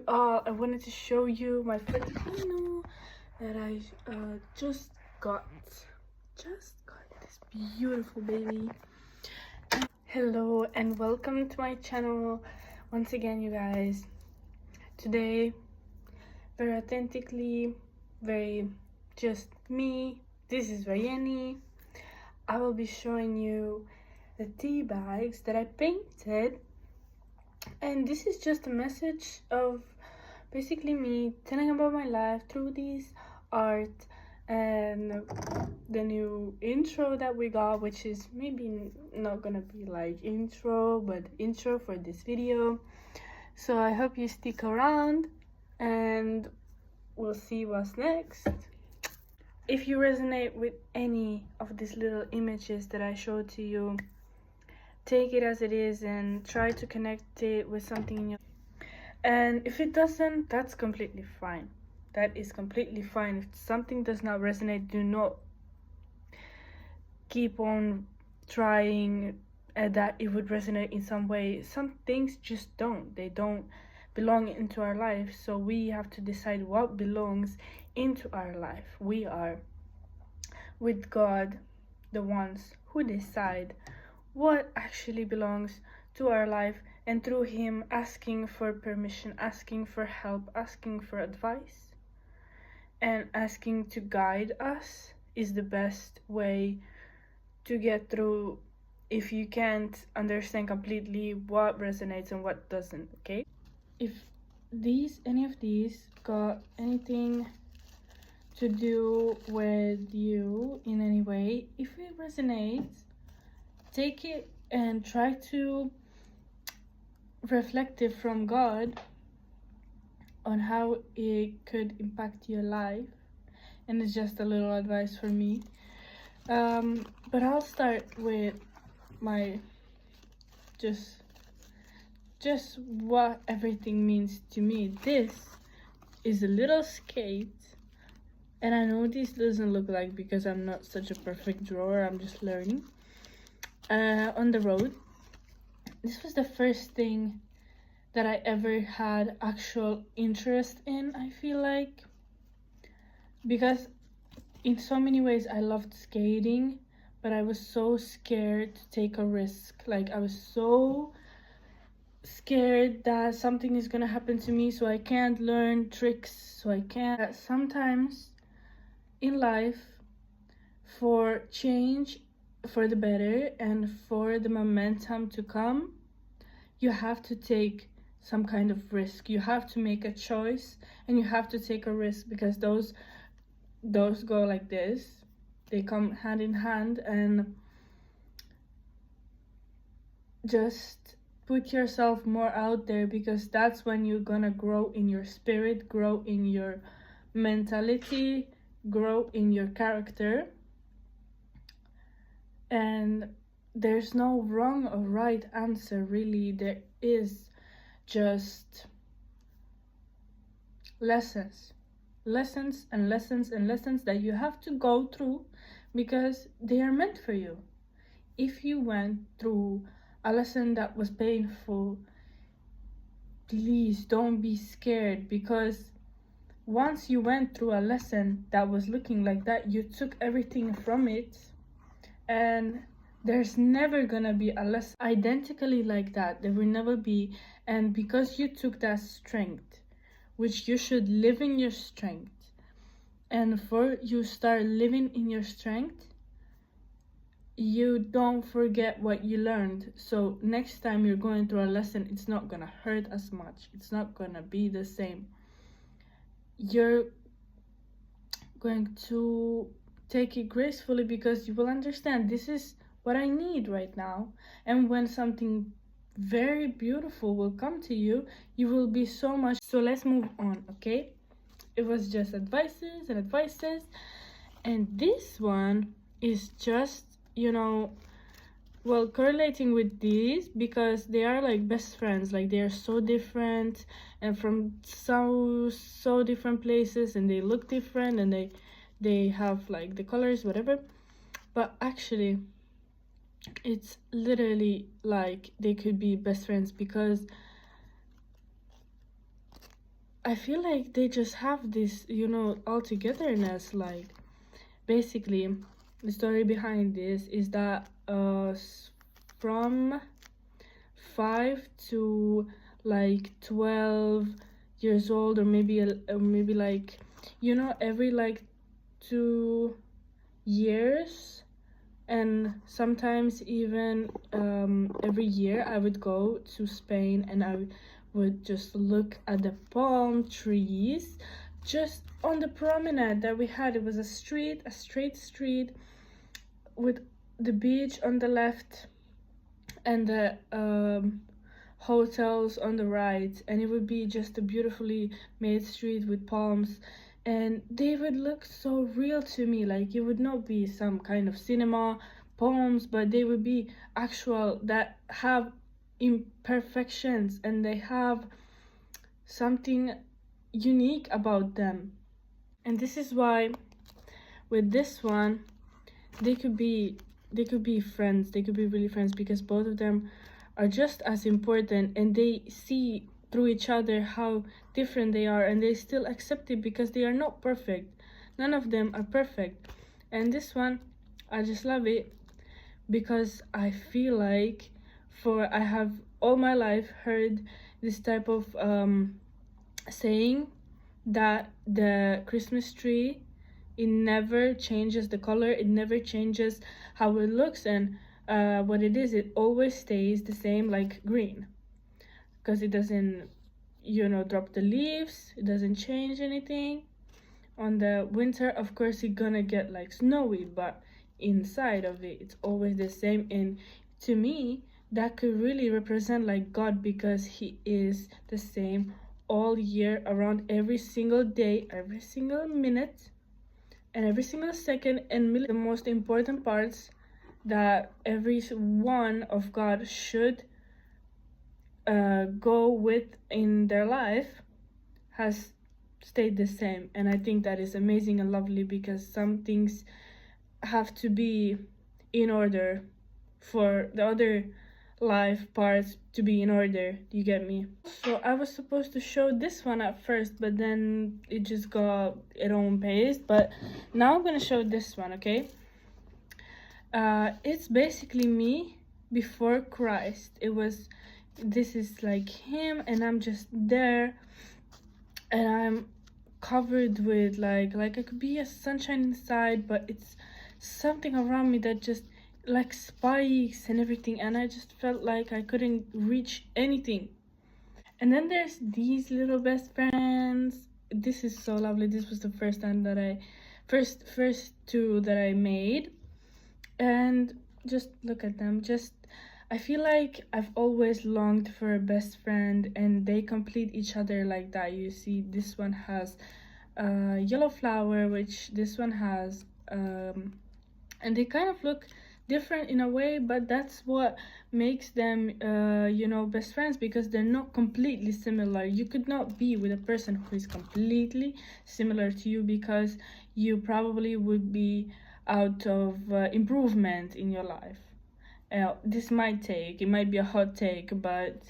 all, I wanted to show you my Filipino that I just got this beautiful baby. Hello and welcome to my channel once again, you guys. Today, very authentically, very just me. This is Rayeni. I will be showing you the tea bags that I painted, and this is just a message of basically me telling about my life through these art and the new intro that we got, which is maybe not gonna be like intro but intro for this video. So I hope you stick around and we'll see what's next. If you resonate with any of these little images that I showed to you, take it as it is and try to connect it with something in your. And if it doesn't, that's completely fine. That is completely fine. If something does not resonate, do not keep on trying that it would resonate in some way. Some things just don't. They don't belong into our life. So we have to decide what belongs into our life. We are, with God, the ones who decide what actually belongs to our life, and through Him asking for permission, asking for help, asking for advice, and asking to guide us is the best way to get through if you can't understand completely what resonates and what doesn't. Okay, if any of these got anything to do with you in any way, if it resonates, take it and try to reflect it from God on how it could impact your life. And it's just a little advice for me. But I'll start with my just what everything means to me. This is a little skate, and I know this doesn't look like, because I'm not such a perfect drawer, I'm just learning. On the road, this was the first thing that I ever had actual interest in, I feel like, because in so many ways I loved skating, but I was so scared to take a risk. Like, I was so scared that something is gonna happen to me, so I can't learn tricks, so I can't. Sometimes in life, for change, for the better, and for the momentum to come, you have to take some kind of risk. You have to make a choice and you have to take a risk, because those go like this, they come hand in hand. And just put yourself more out there, because that's when you're gonna grow in your spirit, grow in your mentality, grow in your character. And there's no wrong or right answer, really. There is just lessons and lessons that you have to go through, because they are meant for you. If you went through a lesson that was painful, please don't be scared, because once you went through a lesson that was looking like that, you took everything from it, and there's never gonna be a lesson identically like that. There will never be. And because you took that strength, which you should live in your strength, and for you start living in your strength, you don't forget what you learned. So next time you're going through a lesson, it's not gonna hurt as much, it's not gonna be the same. You're going to take it gracefully, because you will understand this is what I need right now. And when something very beautiful will come to you, you will be so much. So let's move on, okay? It was just advices. And this one is just, well, correlating with these, because they are like best friends. Like, they are so different and from so different places, and they look different, and they have like the colors, whatever, but actually it's literally like they could be best friends, because I feel like they just have this, you know, all togetherness. Like, basically, the story behind this is that from 5 to like 12 years old, or maybe like, you know, every like 2 years, and sometimes even every year, I would go to Spain and I would just look at the palm trees just on the promenade that we had. It was a straight street with the beach on the left and the hotels on the right, and it would be just a beautifully made street with palms, and they would look so real to me. Like, it would not be some kind of cinema palms, but they would be actual, that have imperfections and they have something unique about them. And this is why with this one, they could be friends. They could be really friends, because both of them are just as important, and they see through each other how different they are, and they still accept it because they are not perfect. None of them are perfect. And this one, I just love it because I feel like, for I have all my life heard this type of saying that the Christmas tree, it never changes the color, it never changes how it looks, and what it is, it always stays the same, like green, because it doesn't, you know, drop the leaves, it doesn't change anything. On the winter, of course, it's gonna get like snowy, but inside of it, it's always the same. And to me, that could really represent like God, because he is the same all year around, every single day, every single minute, and every single second and the most important parts that every one of God should go with in their life has stayed the same. And I think that is amazing and lovely, because some things have to be in order for the other life parts to be in order. Do you get me? So I was supposed to show this one at first, but then it just got its own pace. But now I'm gonna show this one, okay? It's basically me before Christ. This is like him, and I'm just there, and I'm covered with like I could be a sunshine inside, but it's something around me that just like spikes and everything, and I just felt like I couldn't reach anything. And then there's these little best friends. This is so lovely. This was the first time that first two that I made, and just look at them. Just, I feel like I've always longed for a best friend, and they complete each other like that. You see, this one has a yellow flower, which this one has, and they kind of look different in a way, but that's what makes them you know, best friends, because they're not completely similar. You could not be with a person who is completely similar to you, because you probably would be out of improvement in your life. This it might be a hot take, but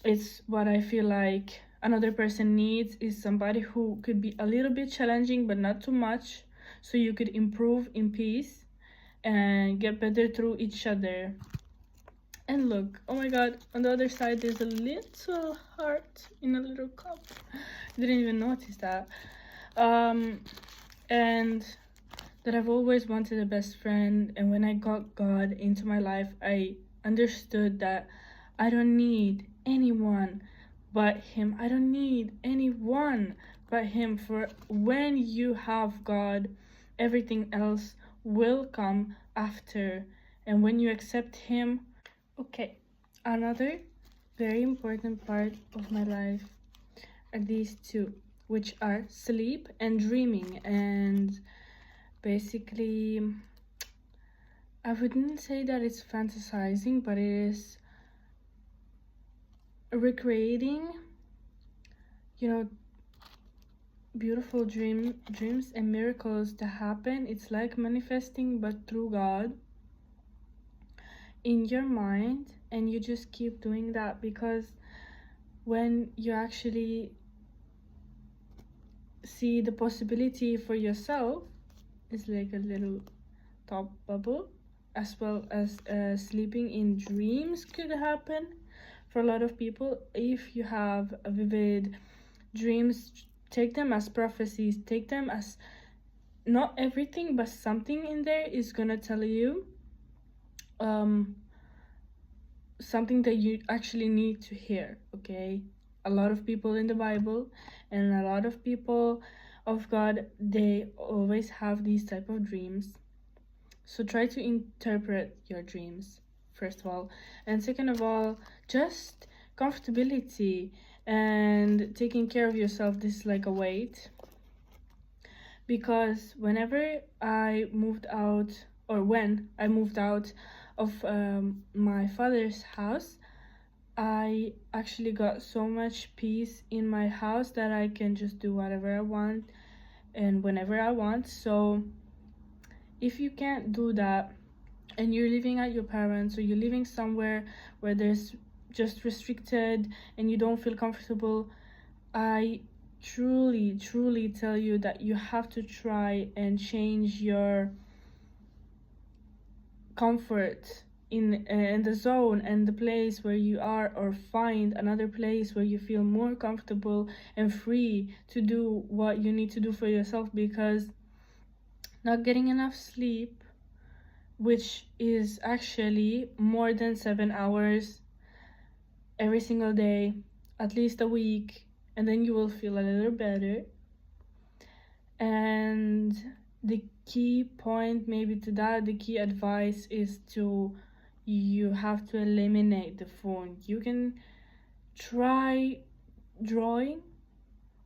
it's what I feel like another person needs, is somebody who could be a little bit challenging but not too much, so you could improve in peace and get better through each other. And look, oh my god, on the other side there's a little heart in a little cup. Didn't even notice that. And that I've always wanted a best friend, and when I got God into my life, I understood that I don't need anyone but him. I don't need anyone but him. For when you have God, everything else will come after. And when you accept him, okay. Another very important part of my life are these two, which are sleep and dreaming. And basically, I wouldn't say that it's fantasizing, but it is recreating, you know, beautiful dreams and miracles to happen. It's like manifesting, but through God in your mind, and you just keep doing that, because when you actually see the possibility for yourself, it's like a little top bubble, as well as sleeping in dreams could happen for a lot of people. If you have vivid dreams, take them as prophecies, take them as not everything, but something in there is gonna tell you something that you actually need to hear. Okay, a lot of people in the Bible and a lot of people of God, they always have these type of dreams. So try to interpret your dreams, first of all, and second of all, just comfortability and taking care of yourself. This is like a weight, because whenever I moved out, or when I moved out of my father's house, I actually got so much peace in my house that I can just do whatever I want and whenever I want. So if you can't do that and you're living at your parents, or you're living somewhere where there's just restricted and you don't feel comfortable, I truly tell you that you have to try and change your comfort in the zone and the place where you are, or find another place where you feel more comfortable and free to do what you need to do for yourself. Because not getting enough sleep, which is actually more than 7 hours every single day, at least a week, and then you will feel a little better. And the key point maybe to that, the key advice is you have to eliminate the phone. You can try drawing,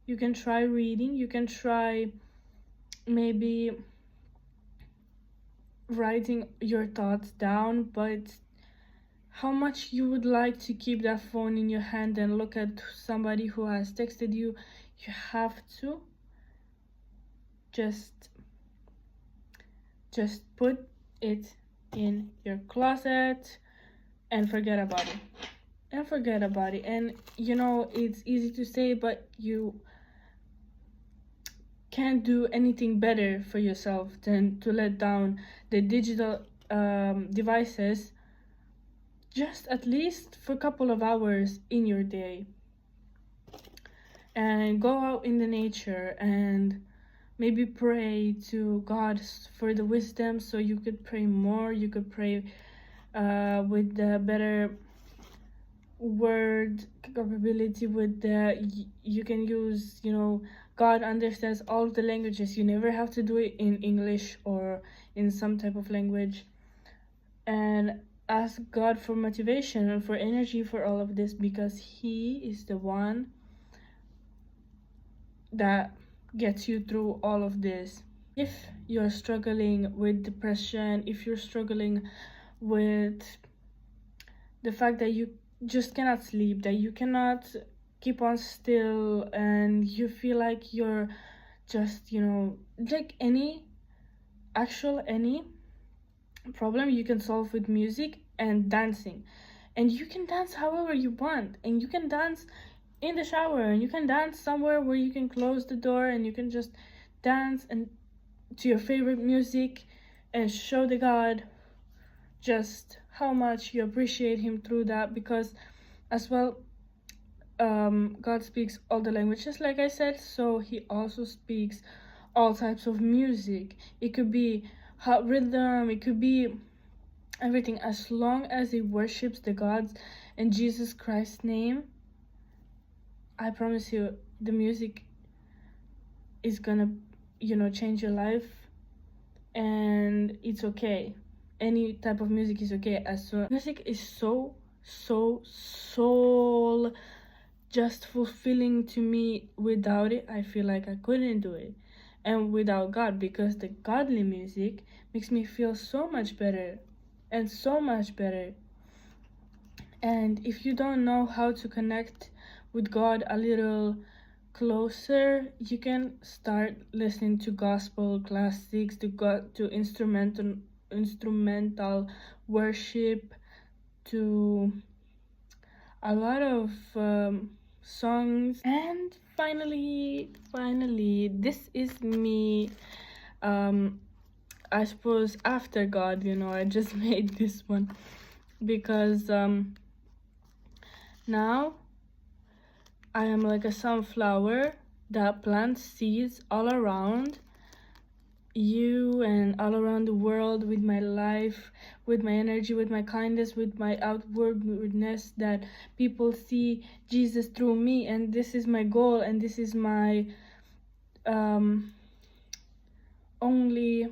you can try reading, you can try maybe writing your thoughts down, but how much you would like to keep that phone in your hand and look at somebody who has texted you, you have to just put it in your closet and forget about it. And you know, it's easy to say, but you can't do anything better for yourself than to let down the digital devices just at least for a couple of hours in your day, and go out in the nature and maybe pray to God for the wisdom, so you could pray more, you could pray with the better word capability, with the you can use, you know, God understands all the languages. You never have to do it in English or in some type of language. And ask God for motivation and for energy for all of this, because He is the one that gets you through all of this. If you're struggling with depression, if you're struggling with the fact that you just cannot sleep, that you cannot keep on still, and you feel like you're just, you know, like any problem you can solve with music and dancing. And you can dance however you want, and you can dance in the shower, and you can dance somewhere where you can close the door, and you can just dance and to your favorite music and show the God just how much you appreciate Him through that. Because as well, God speaks all the languages, like I said, so He also speaks all types of music. It could be hot rhythm, it could be everything, as long as it worships the gods in Jesus Christ's name. I promise you, the music is gonna, you know, change your life. And it's okay, any type of music is okay. As well, music is so just fulfilling to me. Without it, I feel like I couldn't do it. And without God, because the godly music makes me feel so much better. And if you don't know how to connect with God a little closer, you can start listening to gospel classics, to instrumental worship, to a lot of songs. And finally, this is me, I suppose after God, I just made this one because now I am like a sunflower that plants seeds all around you and all around the world, with my life, with my energy, with my kindness, with my outwardness, that people see Jesus through me. And this is my goal, and this is my only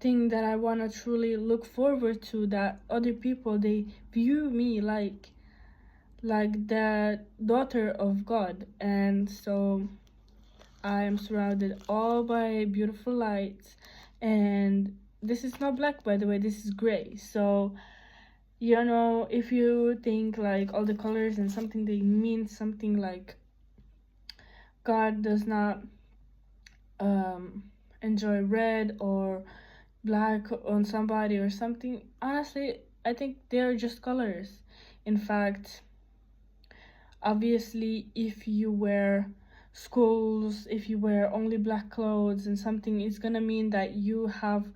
thing that I want to truly look forward to, that other people, they view me like the daughter of God. And so I am surrounded all by beautiful lights, and this is not black, by the way, this is gray. So if you think like all the colors and something, they mean something, like God does not enjoy red or black on somebody or something. Honestly, I think they're just colors. In fact, obviously, if you wear schools, if you wear only black clothes and something, it's gonna mean that you have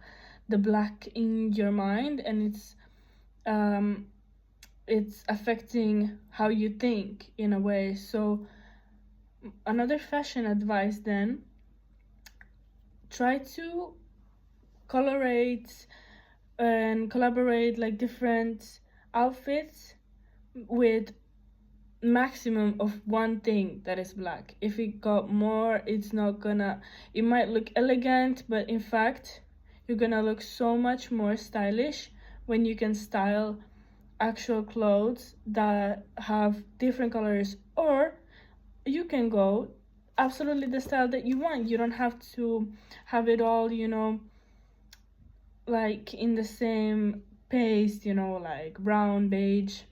the black in your mind, and it's affecting how you think in a way. So another fashion advice then, try to colorate and collaborate like different outfits with maximum of one thing that is black. If it got more, it might look elegant, but in fact you're gonna look so much more stylish when you can style actual clothes that have different colors. Or you can go absolutely the style that you want. You don't have to have it all like in the same paste, like brown, beige,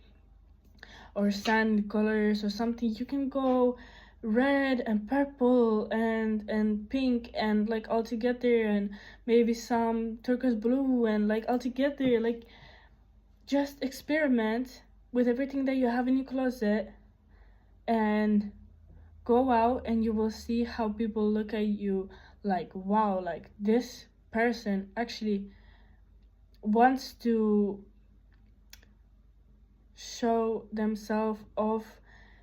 or sand colors or something. You can go red and purple and pink and like all together, and maybe some turquoise blue and like all together. Like, just experiment with everything that you have in your closet and go out, and you will see how people look at you like, wow, like this person actually wants to show themselves off,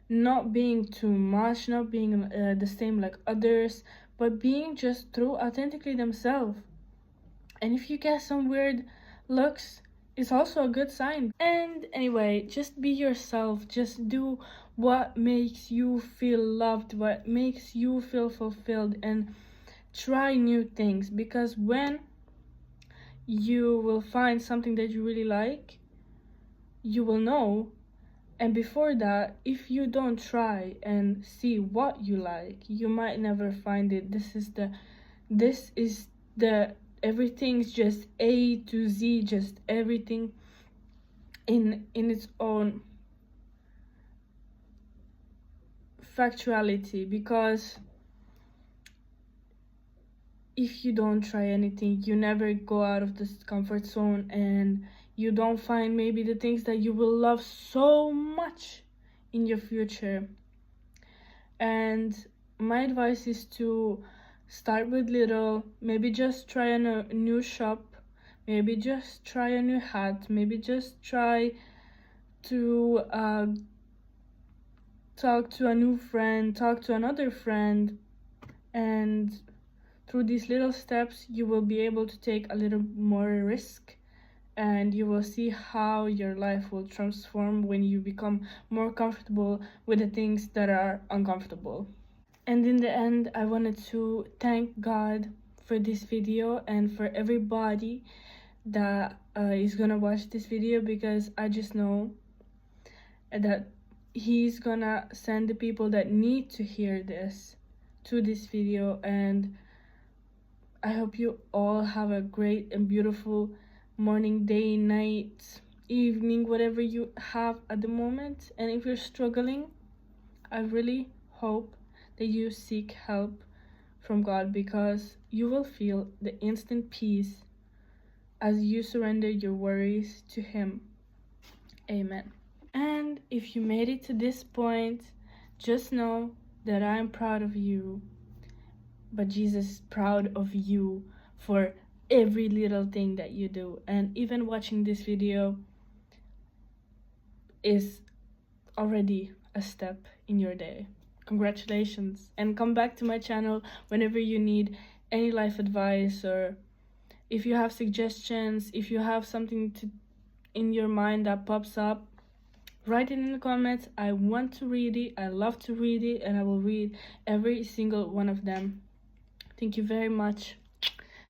not being too much, not being the same like others, but being just true, authentically themselves. And if you get some weird looks, it's also a good sign. And anyway, just be yourself. Just do what makes you feel loved, what makes you feel fulfilled, and try new things, because when you will find something that you really like, you will know. And before that, if you don't try and see what you like, you might never find it. This is the everything's just A to Z, just everything in its own factuality. Because if you don't try anything, you never go out of this comfort zone, and you don't find maybe the things that you will love so much in your future. And my advice is to start with little. Maybe just try a new shop, maybe just try a new hat, maybe just try to talk to a new friend, talk to another friend. And through these little steps, you will be able to take a little more risk, and you will see how your life will transform when you become more comfortable with the things that are uncomfortable. And in the end, I wanted to thank God for this video and for everybody that is gonna watch this video, because I just know that he's gonna send the people that need to hear this to this video. And I hope you all have a great and beautiful morning, day, night, evening, whatever you have at the moment. And if you're struggling, I really hope that you seek help from God, because you will feel the instant peace as you surrender your worries to Him. Amen. And if you made it to this point, just know that I'm proud of you. But Jesus is proud of you for every little thing that you do. And even watching this video is already a step in your day. Congratulations. And come back to my channel whenever you need any life advice, or if you have suggestions, if you have something in your mind that pops up, write it in the comments. I want to read it. I love to read it, and I will read every single one of them. Thank you very much.